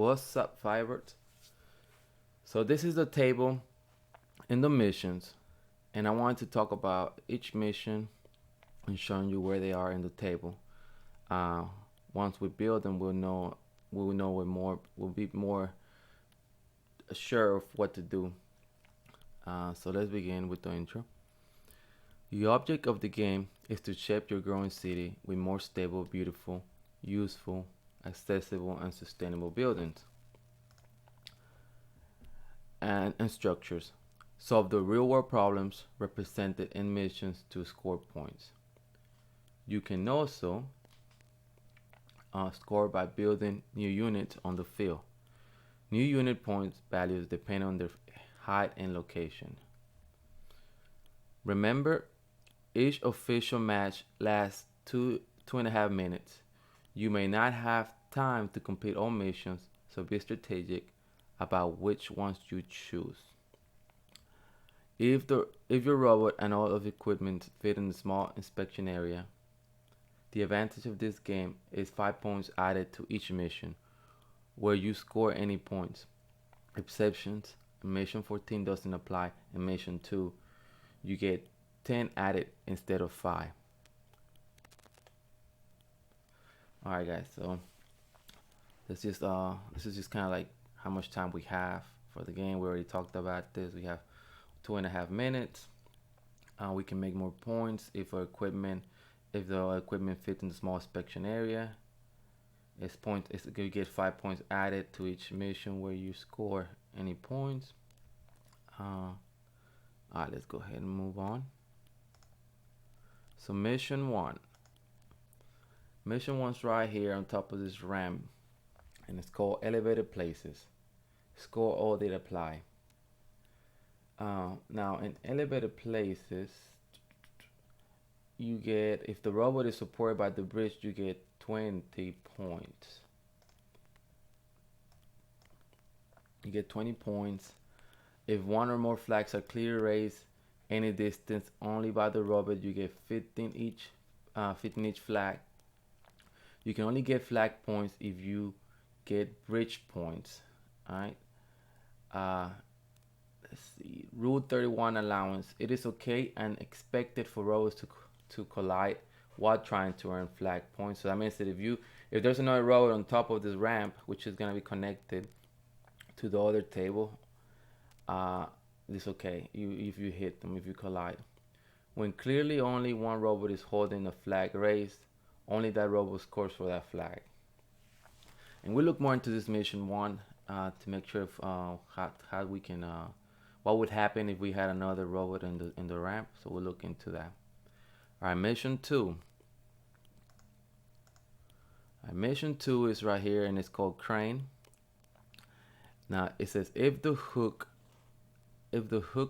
What's up, Firebirds? So this is the table in the missions, and I wanted to talk about each mission and showing you where they are in the table. Uh, Once we build them, we'll know we'll be more sure of what to do. So let's begin with the intro. The object of the game is to shape your growing city with more stable, beautiful, useful, accessible, and sustainable buildings and structures. Solve the real world problems represented in missions to score points. You can also score by building new units on the field. New unit points values depend on their height and location. Remember, each official match lasts two and a half minutes. You may not have time to complete all missions, so be strategic about which ones you choose. If your robot and all of the equipment fit in the small inspection area, the advantage of this game is 5 points added to each mission, where you score any points. Exceptions: mission 14 doesn't apply. In mission 2, you get 10 added instead of 5. Alright guys, so this is just kind of like how much time we have for the game. We already talked about this. We have 2.5 minutes. We can make more points if the equipment fits in the small inspection area. You get 5 points added to each mission where you score any points. Alright, let's go ahead and move on. So mission 1. Mission 1's right here on top of this ramp, and it's called Elevated Places. Score all that apply. Now in Elevated Places, you get, if the robot is supported by the bridge, you get 20 points. You get 20 points. If one or more flags are clearly raised any distance only by the robot, you get 15 each flag. You can only get flag points if you get bridge points. Alright. Let's see. Rule 31 allowance. It is okay and expected for robots to collide while trying to earn flag points. So that means that if there's another robot on top of this ramp, which is gonna be connected to the other table, it's okay if you hit them, if you collide. When clearly only one robot is holding a flag raised, only that robot scores for that flag. And we'll look more into this mission 1 to make sure if, how we can what would happen if we had another robot in the ramp. So we'll look into that. Alright, mission 2. Mission 2 is right here, and it's called Crane. Now it says if the hook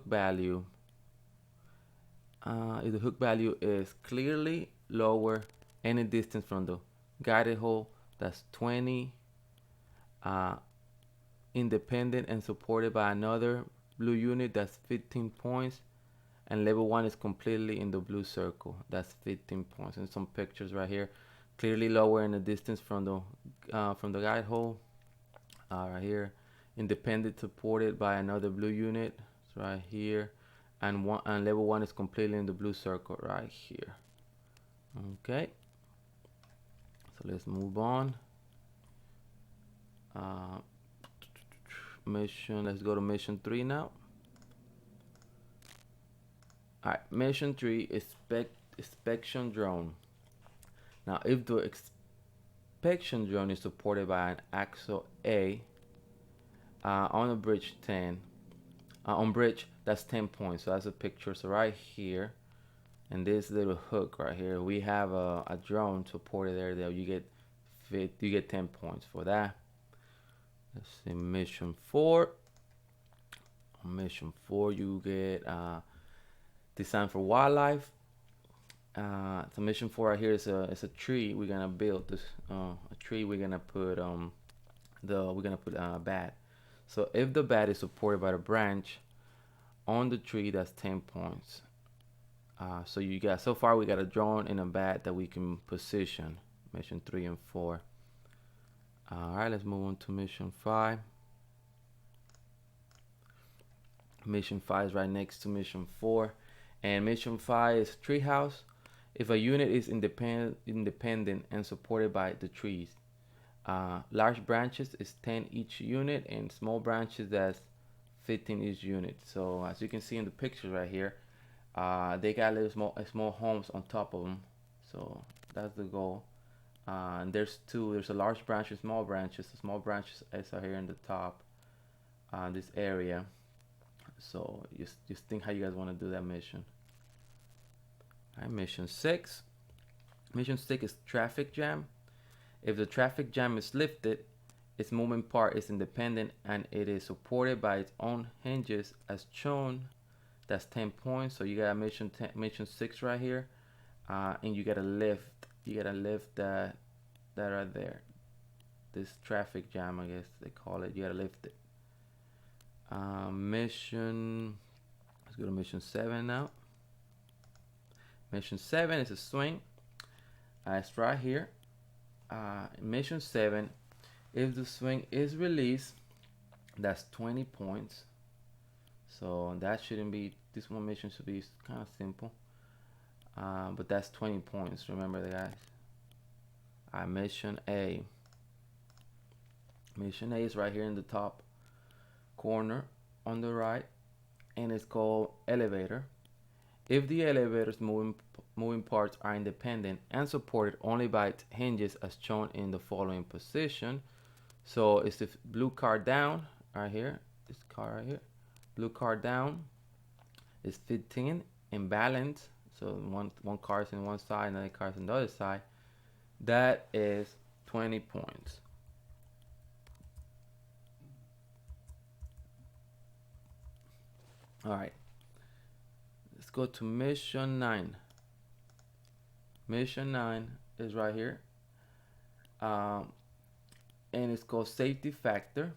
value is clearly lower any distance from the guided hole, that's 20, independent and supported by another blue unit, that's 15 points, and level 1 is completely in the blue circle, that's 15 points. And some pictures right here, clearly lower in the distance from the guide hole, right here, independent supported by another blue unit, it's right here, and level 1 is completely in the blue circle right here. Okay, so let's move on. Let's go to mission 3 now. Alright, mission 3 is inspection drone. Now if the inspection drone is supported by an axle A on a bridge 10, on bridge, that's 10 points. So that's a picture. So right here, and this little hook right here, we have a drone supported there. You get 10 points for that. Let's see, mission 4. On mission 4, you get design for wildlife. So mission 4 right here is a tree. We're gonna build this a tree. We're gonna put a bat. So if the bat is supported by the branch on the tree, that's 10 points. So far we got a drone and a bat that we can position. Mission 3 and 4. All right, let's move on to mission 5. Mission 5 is right next to mission 4, and mission 5 is Treehouse. If a unit is independent and supported by the trees, large branches is 10 each unit, and small branches that's 15 each unit. So as you can see in the pictures right here, they got little small homes on top of them. So that's the goal. And there's two. There's a large branch and small branches. The small branches is here in the top, this area. So just think how you guys want to do that mission. All right, mission 6. Mission 6 is traffic jam. If the traffic jam is lifted, its moving part is independent and it is supported by its own hinges as shown. That's 10 points. So you got mission 6 right here, and you gotta lift. You gotta lift that right there. This traffic jam, I guess they call it. You gotta lift it. Let's go to mission 7 now. Mission 7 is a swing. It's right here. Mission 7, if the swing is released, that's 20 points. So that shouldn't be, this one mission should be kind of simple. But that's 20 points, remember guys. Mission A. Mission A is right here in the top corner on the right, and it's called elevator. If the elevator's moving parts are independent and supported only by its hinges as shown in the following position. So it's the blue card down right here, this card right here, blue card down is 15 in balance. So one card's in one side, another card's on the other side. That is 20 points. All right, let's go to mission 9. Mission 9 is right here, and it's called safety factor.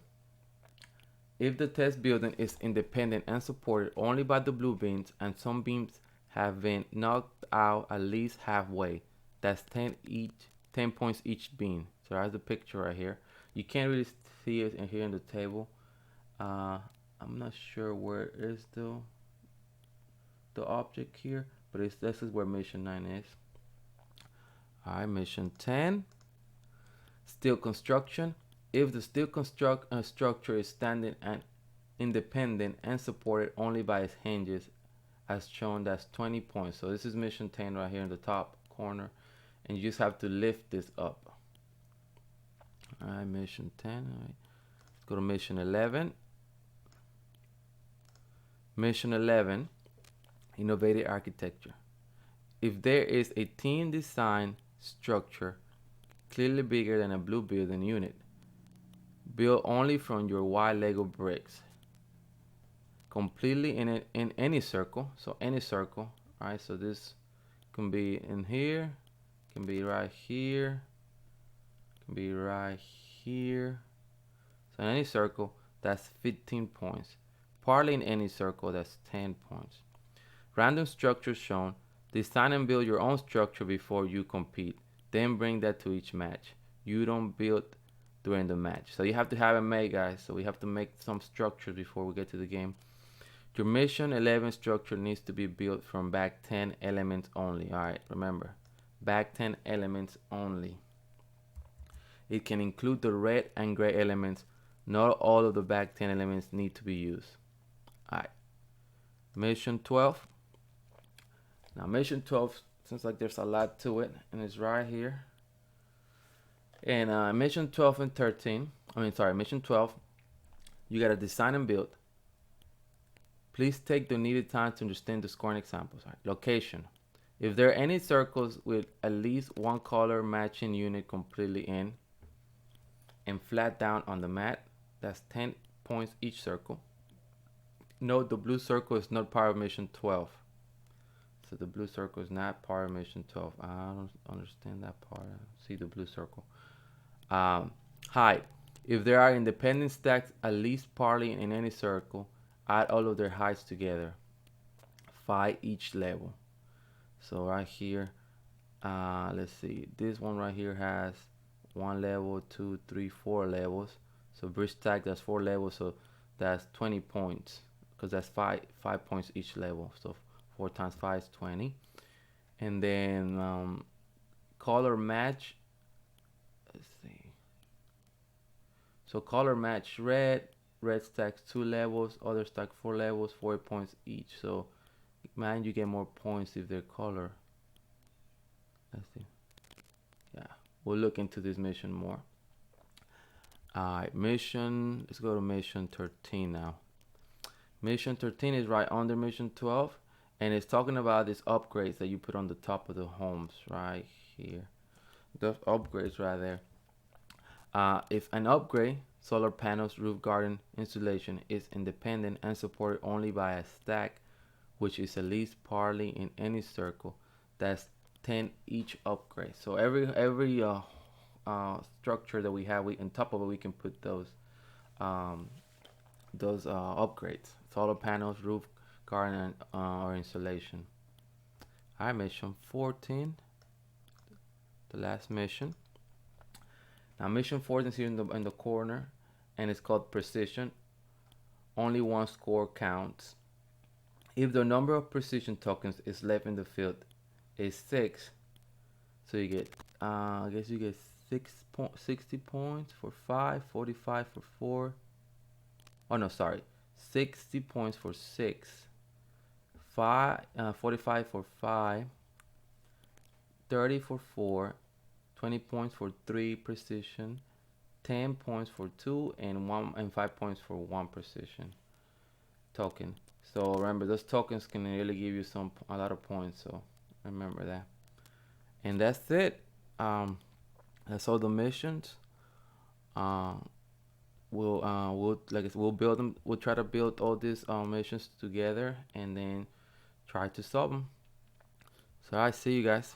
If the test building is independent and supported only by the blue beams and some beams have been knocked out at least halfway, that's 10 points each beam. So that's the picture right here. You can't really see it in here in the table. I'm not sure where is the object here, but this is where mission 9 is. All right, mission 10, steel construction. If the steel structure is standing and independent and supported only by its hinges as shown, that's 20 points. So this is mission 10 right here in the top corner, and you just have to lift this up. All right, mission 10. All right, let's go to mission 11. Mission 11, innovative architecture. If there is a team design structure clearly bigger than a blue building unit, built only from your white Lego bricks, completely in any circle. So any circle, right? So this can be in here, can be right here, can be right here. So in any circle, that's 15 points. Partly in any circle, that's 10 points. Random structures shown. Design and build your own structure before you compete. Then bring that to each match. You don't build during the match. So you have to have it made, guys. So we have to make some structures before we get to the game. Your mission 11 structure needs to be built from back 10 elements only. All right, remember, back 10 elements only. It can include the red and gray elements. Not all of the back 10 elements need to be used. All right, mission 12. Now mission 12 seems like there's a lot to it, and it's right here. And mission 12 and 13, mission 12, you gotta design and build. Please take the needed time to understand the scoring examples. All right. Location. If there are any circles with at least one color matching unit completely in and flat down on the mat, that's 10 points each circle. Note the blue circle is not part of mission 12. So the blue circle is not part of mission 12. I don't understand that part. See the blue circle. Height. If there are independent stacks at least partly in any circle, add all of their heights together. 5 each level. So right here, let's see. This one right here has one level, two, three, 4 levels. So bridge stack, that's 4 levels, so that's 20 points because that's five points each level. So 4 times 5 is 20. And then color match. Let's see. So color match red. Red stacks 2 levels, other stack 4 levels, 4 points each. So man, you get more points if they're color. Let's see. Yeah, we'll look into this mission more. Alright, mission. Let's go to mission 13 now. Mission 13 is right under mission 12, and it's talking about these upgrades that you put on the top of the homes right here. The upgrades right there. If an upgrade, solar panels, roof garden, insulation, is independent and supported only by a stack, which is at least partly in any circle, that's 10 each upgrade. So every structure that we have, on top of it, we can put those upgrades: solar panels, roof garden, or insulation. All right, mission 14, the last mission. Now mission 14 is here in the corner, and it's called precision. Only one score counts. If the number of precision tokens is left in the field is 6, so you get I guess you get 60 points for 5, 45 for 4. Oh no, sorry, 60 points for 6, 45 for 5, 30 for 4, 20 points for 3 precision, 10 points for 2, and 5 points for 1 precision token. So remember, those tokens can really give you a lot of points, so remember that. And that's it. That's all the missions. We'll build them. We'll try to build all these missions together and then try to solve them. So I see you guys.